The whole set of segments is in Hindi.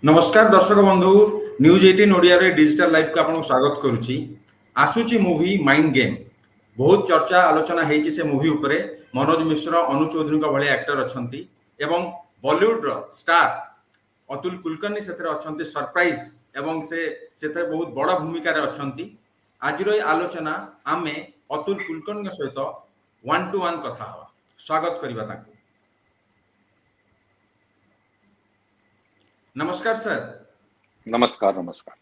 नमस्कार दर्शक बंधु न्यूज 18 ओडिया रे डिजिटल लाइव का आपको स्वागत करुच्ची। आसुची मूवी माइंड गेम बहुत चर्चा आलोचना होती से मूवी उपरे मनोज मिश्र अनु चौधरी भाई एक्टर अच्छा एवं बॉलीवुड रो स्टार अतुल कुलकर्णी से सरप्राइज एवं से बहुत बड़ भूमिका अच्छा। आज आलोचना आमे अतुल कुलकर्णी सहित 1-to-1 कथा हवा। स्वागत करवा। नमस्कार सर। नमस्कार नमस्कार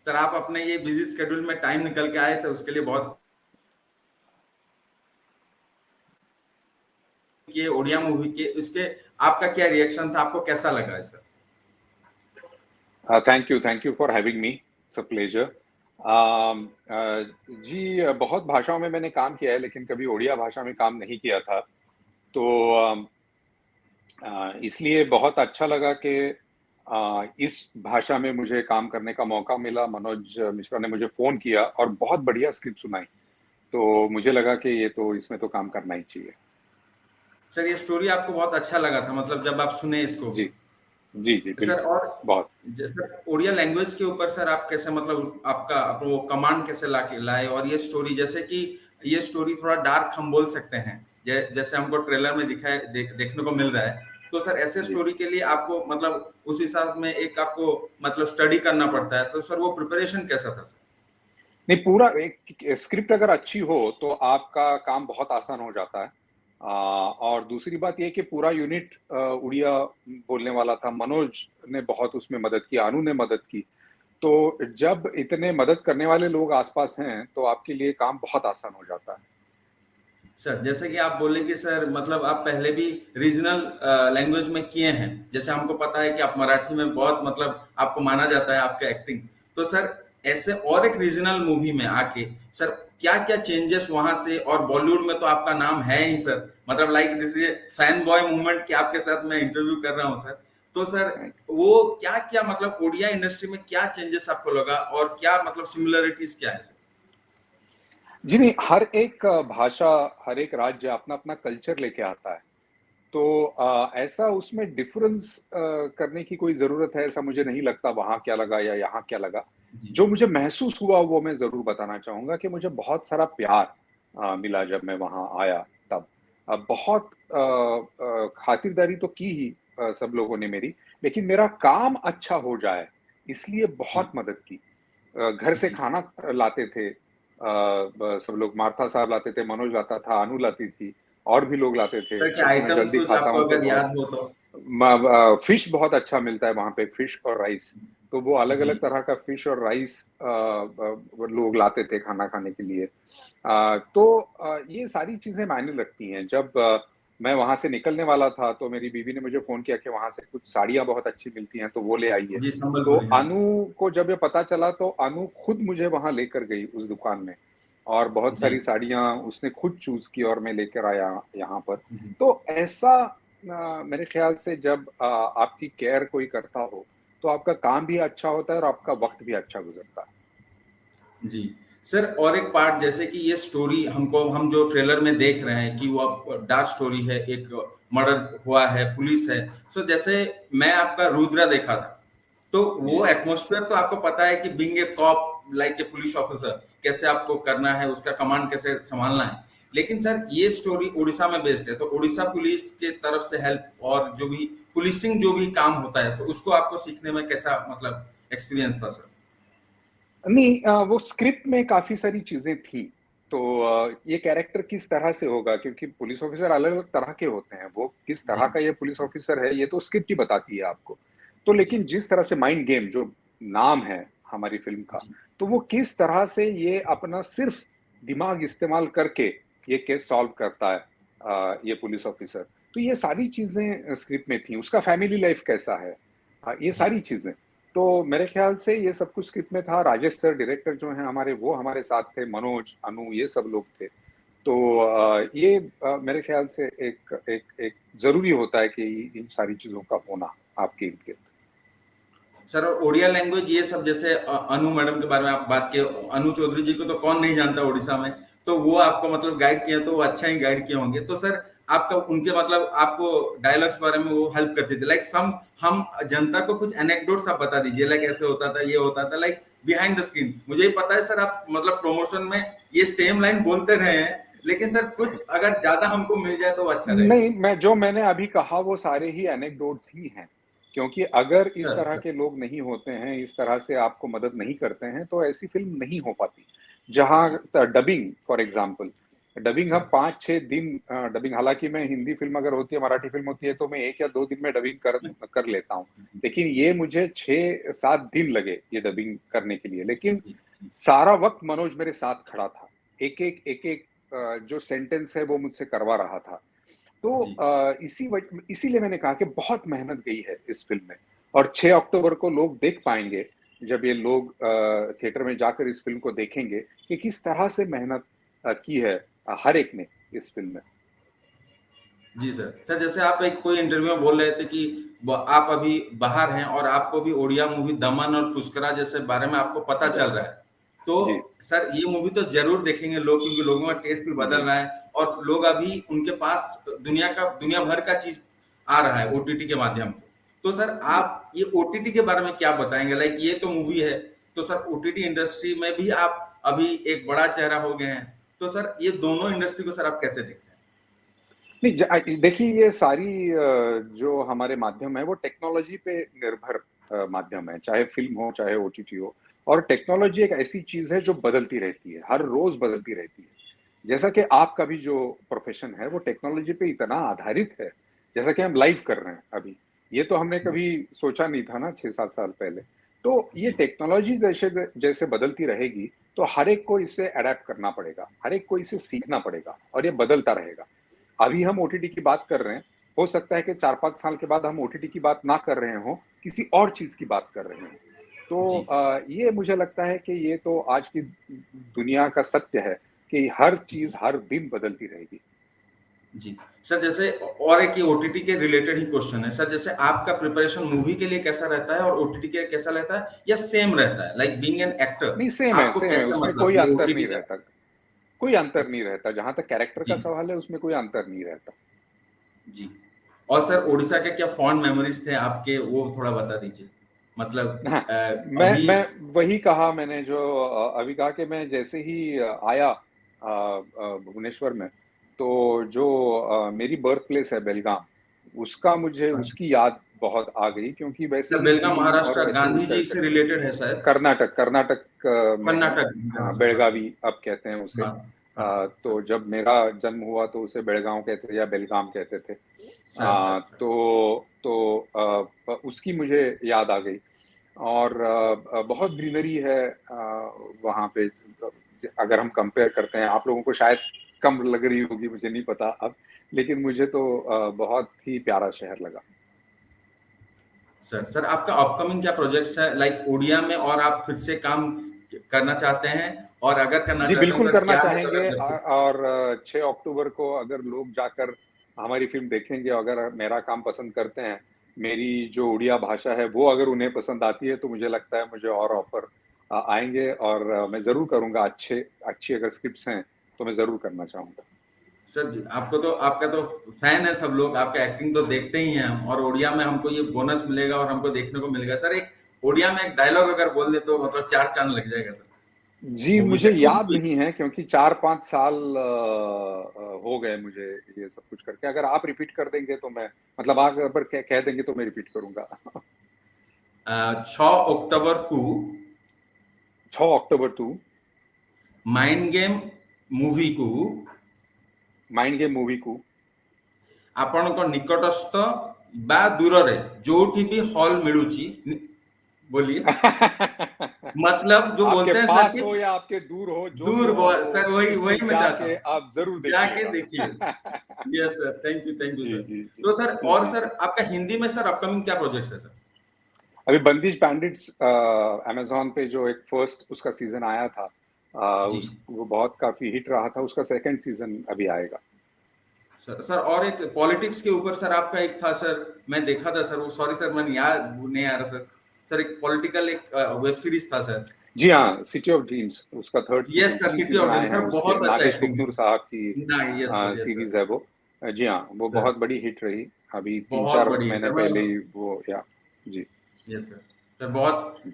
सर, आप अपने ये बिजी शेड्यूल में टाइम निकल के आए सर, उसके लिए बहुत। ये ओडिया मूवी के उसके आपका क्या रिएक्शन था, आपको कैसा लगा है sir? Thank you for having me, it's a pleasure. जी, बहुत भाषाओं में मैंने काम किया है लेकिन कभी ओडिया भाषा में काम नहीं किया था, तो इसलिए बहुत अच्छा लगा कि इस भाषा में मुझे काम करने का मौका मिला। मनोज मिश्रा ने मुझे फोन किया और बहुत बढ़िया स्क्रिप्ट सुनाई, तो मुझे लगा कि ये तो इसमें तो काम करना ही चाहिए। सर, ये स्टोरी आपको बहुत अच्छा लगा था, मतलब जब आप सुने इसको? जी जी जी सर, और बहुत। जैसे ओडिया लैंग्वेज के ऊपर सर आप कैसे, मतलब आपका वो कमांड कैसे लाए, और ये स्टोरी जैसे कि ये स्टोरी थोड़ा डार्क हम बोल सकते हैं, जैसे हमको ट्रेलर में दिखाए देखने को मिल रहा है, तो सर ऐसे स्टोरी के लिए आपको मतलब उस हिसाब में एक आपको मतलब स्टडी करना पड़ता है, तो सर वो प्रिपरेशन कैसा था सर? नहीं, पूरा एक स्क्रिप्ट अगर अच्छी हो तो आपका काम बहुत आसान हो जाता है। और दूसरी बात ये कि पूरा यूनिट उड़िया बोलने वाला था। मनोज ने बहुत उसमें मदद की, अनु ने मदद की। तो जब इतने मदद करने वाले लोग आसपास हैं तो आपके लिए काम बहुत आसान हो जाता है। सर, जैसे कि आप बोले कि सर मतलब आप पहले भी रीजनल लैंग्वेज में किए हैं, जैसे हमको पता है कि आप मराठी में बहुत मतलब आपको माना जाता है आपका एक्टिंग, तो सर ऐसे और एक रीजनल मूवी में आके सर क्या क्या चेंजेस वहां से, और बॉलीवुड में तो आपका नाम है ही सर, मतलब like this fan boy movement कि आपके साथ मैं इंटरव्यू कर रहा हूँ सर, तो सर वो क्या क्या मतलब ओडिया इंडस्ट्री में क्या चेंजेस आपको लगा, और क्या मतलब सिमिलरिटीज क्या है सर? जी नहीं, हर एक भाषा, हर एक राज्य अपना अपना कल्चर लेके आता है, तो ऐसा उसमें डिफरेंस करने की कोई जरूरत है ऐसा मुझे नहीं लगता। वहां क्या लगा या यहाँ क्या लगा, जी जो मुझे महसूस हुआ वो मैं जरूर बताना चाहूंगा कि मुझे बहुत सारा प्यार मिला जब मैं वहां आया। तब बहुत खातिरदारी तो की ही सब लोगों ने मेरी, लेकिन मेरा काम अच्छा हो जाए इसलिए बहुत जी मदद की। घर से जी खाना लाते थे, सब लोग, मार्था साहब लाते थे, मनोज लाता था, अनु लाती थी, और भी लोग लाते थे, सर, क्या क्योंकि मैं आइटम्स जल्दी कुछ खाता आपको हूँ तो अगर बहुत। याद हो तो? फिश बहुत अच्छा मिलता है वहां पे, फिश और राइस। तो वो अलग जी अलग तरह का फिश और राइस लोग लाते थे खाना खाने के लिए। ये सारी चीजें मायने लगती हैं। जब मैं वहां से निकलने वाला था तो मेरी बीवी ने मुझे फोन किया कि वहां से कुछ साड़ियां बहुत अच्छी मिलती हैं तो वो ले आइए। जी, तो संबलपुरी, हाँ। अनु को जब ये पता चला तो अनु खुद मुझे वहां लेकर गई उस दुकान में, और बहुत जी सारी साड़ियां उसने खुद चूज की और मैं लेकर आया यहाँ पर। जी तो ऐसा मेरे ख्याल से जब आपकी केयर कोई करता हो तो आपका काम भी अच्छा होता है और आपका वक्त भी अच्छा गुजरता है। जी सर, और एक पार्ट जैसे कि ये स्टोरी हम जो ट्रेलर में देख रहे हैं कि वो डार्क स्टोरी है, एक मर्डर हुआ है, पुलिस है। सो जैसे मैं आपका रुद्रा देखा था, तो वो जी एटमॉस्फेयर तो आपको पता है कि being a cop, like a police officer, कैसे आपको करना है, उसका कमांड कैसे संभालना है। लेकिन सर ये स्टोरी उड़ीसा में बेस्ड है, तो उड़ीसा पुलिस के तरफ से हेल्प और जो भी पुलिसिंग जो भी काम होता है, तो उसको आपको सीखने में कैसा मतलब एक्सपीरियंस था सर? नहीं, वो स्क्रिप्ट में काफी सारी चीजें थी। तो ये कैरेक्टर किस तरह से होगा, क्योंकि पुलिस ऑफिसर अलग अलग तरह के होते हैं, वो किस तरह जी का ये पुलिस ऑफिसर है ये तो स्क्रिप्ट ही बताती है आपको। तो लेकिन जी जिस तरह से माइंड गेम जो नाम है हमारी फिल्म का, जी तो वो किस तरह से ये अपना सिर्फ दिमाग इस्तेमाल करके ये केस सॉल्व करता है, ये पुलिस ऑफिसर। तो ये सारी चीजें स्क्रिप्ट में थी। उसका फैमिली लाइफ कैसा है, ये जी सारी चीजें। तो मेरे ख्याल से ये सब कुछ स्क्रिप्ट में था। राजेश सर डायरेक्टर जो हैं हमारे, वो हमारे साथ थे, मनोज, अनु, ये सब लोग थे। तो ये मेरे ख्याल से एक एक एक जरूरी होता है कि इन सारी चीजों का होना आपके इर्द गिर्द। सर, और ओडिया लैंग्वेज ये सब जैसे अनु मैडम के बारे में आप बात किए, अनु चौधरी जी को तो कौन नहीं जानता उड़ीसा में, तो वो आपको मतलब गाइड किए, तो वो अच्छा ही गाइड किए होंगे। तो सर आपका उनके मतलब आपको डायलॉग्स बारे में वो हेल्प करती थी, लाइक सम हम जनता को कुछ एनेक्डोट्स आप बता दीजिए, लाइक ऐसे होता था, ये होता था, लाइक बिहाइंड द स्क्रीन। मुझे ही पता है सर आप मतलब प्रमोशन में ये सेम लाइन बोलते रहे हैं, लेकिन सर कुछ अगर ज्यादा हमको मिल जाए तो अच्छा रहेगा। नहीं, मैंने अभी कहा वो सारे ही एनेक्डोट्स ही हैं, क्योंकि अगर इस सर तरह सर के लोग नहीं होते हैं, इस तरह से आपको मदद नहीं करते हैं, तो ऐसी फिल्म नहीं हो पाती। जहां जी डबिंग फॉर एग्जांपल, डबिंग हम सर 5-6 दिन डबिंग, हालांकि मैं हिंदी फिल्म अगर होती है, मराठी फिल्म होती है, तो मैं 1 या 2 दिन में डबिंग कर लेता हूँ। जी लेकिन ये मुझे 6-7 दिन लगे ये डबिंग करने के लिए। लेकिन जी जी सारा वक्त मनोज मेरे साथ खड़ा था, एक एक जो सेंटेंस है वो मुझसे करवा रहा था। तो जी इसीलिए मैंने कहा कि बहुत मेहनत गई है इस फिल्म में, और 6 अक्टूबर को लोग देख पाएंगे, जब ये लोग थिएटर में जाकर इस फिल्म को देखेंगे कि किस तरह से मेहनत की है हर एक ने इस फिल्म में। जी सर। सर जैसे आप एक कोई इंटरव्यू में बोल रहे थे कि आप अभी बाहर हैं और आपको भी ओडिया मूवी दमन और पुष्करा जैसे बारे में आपको पता चल रहा है, तो जी सर ये मूवी तो जरूर देखेंगे लोग, क्योंकि लोगों का टेस्ट भी बदल जी रहा है और लोग अभी उनके पास दुनिया भर का चीज आ रहा है ओटीटी के माध्यम से। तो सर जी आप ये ओटीटी के बारे में क्या बताएंगे, लाइक ये तो मूवी है, तो सर ओटीटी इंडस्ट्री में भी आप अभी एक बड़ा चेहरा हो गए हैं, तो सर ये दोनों इंडस्ट्री को सर आप कैसे देखते हैं? नहीं, देखिए, ये सारी जो हमारे माध्यम है वो टेक्नोलॉजी पे निर्भर माध्यम है, चाहे फिल्म हो चाहे ओटीटी हो। और टेक्नोलॉजी एक ऐसी चीज है जो बदलती रहती है, हर रोज बदलती रहती है। जैसा कि आपका भी जो प्रोफेशन है वो टेक्नोलॉजी पे इतना आधारित है, जैसा कि हम लाइव कर रहे हैं अभी, ये तो हमने जी कभी सोचा नहीं था ना 6-7 साल पहले। तो ये जी टेक्नोलॉजी जैसे जैसे बदलती रहेगी, तो हर एक को इससे अडेप्ट करना पड़ेगा, हर एक को इससे सीखना पड़ेगा, और ये बदलता रहेगा। अभी हम ओटीटी की बात कर रहे हैं, हो सकता है कि 4-5 साल के बाद हम ओटीटी की बात ना कर रहे हो, किसी और चीज की बात कर रहे हैं। तो जी ये मुझे लगता है कि ये तो आज की दुनिया का सत्य है कि हर चीज हर दिन बदलती रहेगी। जी सर, जैसे और एक ये ओटीटी के रिलेटेड ही क्वेश्चन है सर, जैसे आपका प्रिपरेशन मूवी के लिए कैसा रहता है और ओटीटी के लिए कैसा रहता है, या सेम रहता है, लाइक बीइंग एन एक्टर नहीं, आपको सेम है, कैसा उसमें मतलब कोई ये अंतर ओटीटी नहीं का? रहता, कोई अंतर ओके नहीं रहता। जहां तक कैरेक्टर का जी सवाल है, उसमें कोई अंतर नहीं रहता। जी। और सर उड़ीसा के क्या फॉन्ड मेमोरीज थे आपके, वो थोड़ा बता दीजिए, मतलब हाँ, अभी। मैं वही कहा मैंने जो अभी कहा कि मैं जैसे ही आया भुवनेश्वर में, तो जो मेरी बर्थ प्लेस है बेलगाम, उसका मुझे उसकी याद बहुत आ गई, क्योंकि वैसे सर ही बेलगाम फिल्म और महाराष्ट्र वैसे ही गांधी जी से कल्चर। रिलेटेड है शायद। कर्नाटक में है। कर्नाटक, हाँ हाँ, सर हाँ बेलगावी अब कहते हैं उसे। हाँ हाँ सर तो जब मेरा जन्म हुआ तो उसे बेलगांव कहते थे या बेलगाम कहते थे। सर सर सर उसकी मुझे याद आ गई। और बहुत ग्रीनरी है वहाँ पे। अगर हम कंपेयर करते हैं, आप लोगों को शायद कम लग रही होगी, मुझे नहीं पता अब, लेकिन मुझे तो बहुत ही प्यारा शहर लगा। सर सर आपका अपकमिंग क्या प्रोजेक्ट्स है, लाइक ओडिया में, और आप फिर से काम करना चाहते हैं, और अगर करना जी, चाहते हैं बिल्कुल सर करना क्या है, तो चाहेंगे। अगर जैसे। और 6 अक्टूबर को अगर लोग जाकर हमारी फिल्म देखेंगे, अगर मेरा काम पसंद करते हैं, मेरी जो उड़िया भाषा है वो अगर उन्हें पसंद आती है, तो मुझे लगता है मुझे और ऑफर आएंगे, और मैं जरूर करूंगा। अच्छी अगर स्क्रिप्ट्स हैं तो मैं जरूर करना चाहूंगा। सर जी आपको तो, आपका तो फैन है सब लोग, आपका एक्टिंग तो देखते ही हैं हम, और ओडिया में हमको ये बोनस मिलेगा और हमको देखने को मिलेगा सर। एक ओडिया में एक डायलॉग अगर बोल दे तो मतलब चार चांद लग जाएगा सर, जी, मूवी मुझे का कुछ याद भी। नहीं है, क्योंकि 4-5 साल हो गए मुझे ये सब कुछ करके। अगर आप रिपीट कर देंगे तो मैं, मतलब आप अगर कह देंगे तो मैं रिपीट करूंगा। 6 अक्टोबर को 6 October to mind game movie को माइंड गेम मूवी को ଆପଣଙ୍କ ନିକଟସ୍ଥ ବା ଦୂରରେ ଯୋଉଠି भी हॉल मिलूची, बोलिए, मतलब जो आपके बोलते हैं सर पास कि हो या आपके दूर हो, जो भी दूर हॉल हो, सर, वही उसमें वही मैं चाहता जाके हूँ, आप जरूर जाके देखिएगा। देखिए। यस सर, थैंक यू जी सर। जी जी तो सर, जी और जी सर जी। आपका हिंदी में सर अपकमिंग क्या प्रोजेक्ट्स है सर? अभी बंदिश बैंडिट्स अमेजोन पे जो एक फर्स्ट उसका सीजन आया था, जी वो बहुत काफी हिट रहा था। उसका सेकंड सीजन अभी आएगा। सर। सर और एक पॉलिटिक्स के ऊपर सर आपका एक था सर, मैं देखा था सर, वो सॉरी सर मैं याद नहीं आ रहा सर। सर एक पॉलिटिकल एक वेब सीरीज था सर। जी हाँ, सिटी ऑफ ड्रीम्स, उसका थर्ड सीजन, यस सर, तीन सिटी सीजन ऑफ ड्रीम आए हैं सर, उसके। बहुत अच्छा नागेश एक्टिंग कुकनूर साहब की है ना। Yes sir, yes sir. Series है वो। जी हाँ, वो सर बहुत बड़ी हिट रही। अभी बहुत 3-4 बढ़िया महीने सर, पहले मतलब ही वो या जी, यस सर। सर बहुत जी,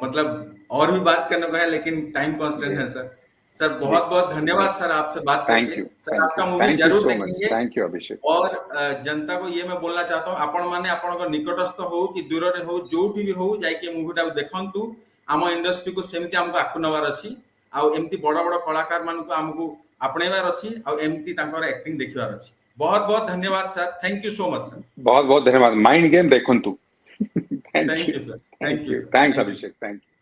मतलब और भी बात करने को है लेकिन टाइम कांस्टेंट जी, है सर। सर जी, बहुत-बहुत धन्यवाद सर आपसे बात करके। सर आपका मूवी थैंक यू ज़रूर सो मच। देखेंगे थैंक यू अभिषेक। और जनता को ये मैं बोलना चाहता हूँ आपण माने आपणक निकटस्थ हो कि दूରରେ हो जोठी भी हो जाइके मूवीटा देखंतु। आम इंडस्ट्री को सेमती हमको आगु नबार अछि आउ एमती बड़ बड़ कलाकार मानकु हमकु आपणेबार अछि आउ एमती तांकर एक्टिंग देखिबार अछि। बहुत-बहुत धन्यवाद sir. Thank you so much sir. बहुत बहुत धन्यवाद। माइंड गेम देखंतु। Thank thank you, you sir. Thank you sir. Thanks thank you Abhishek, sir. Thank you.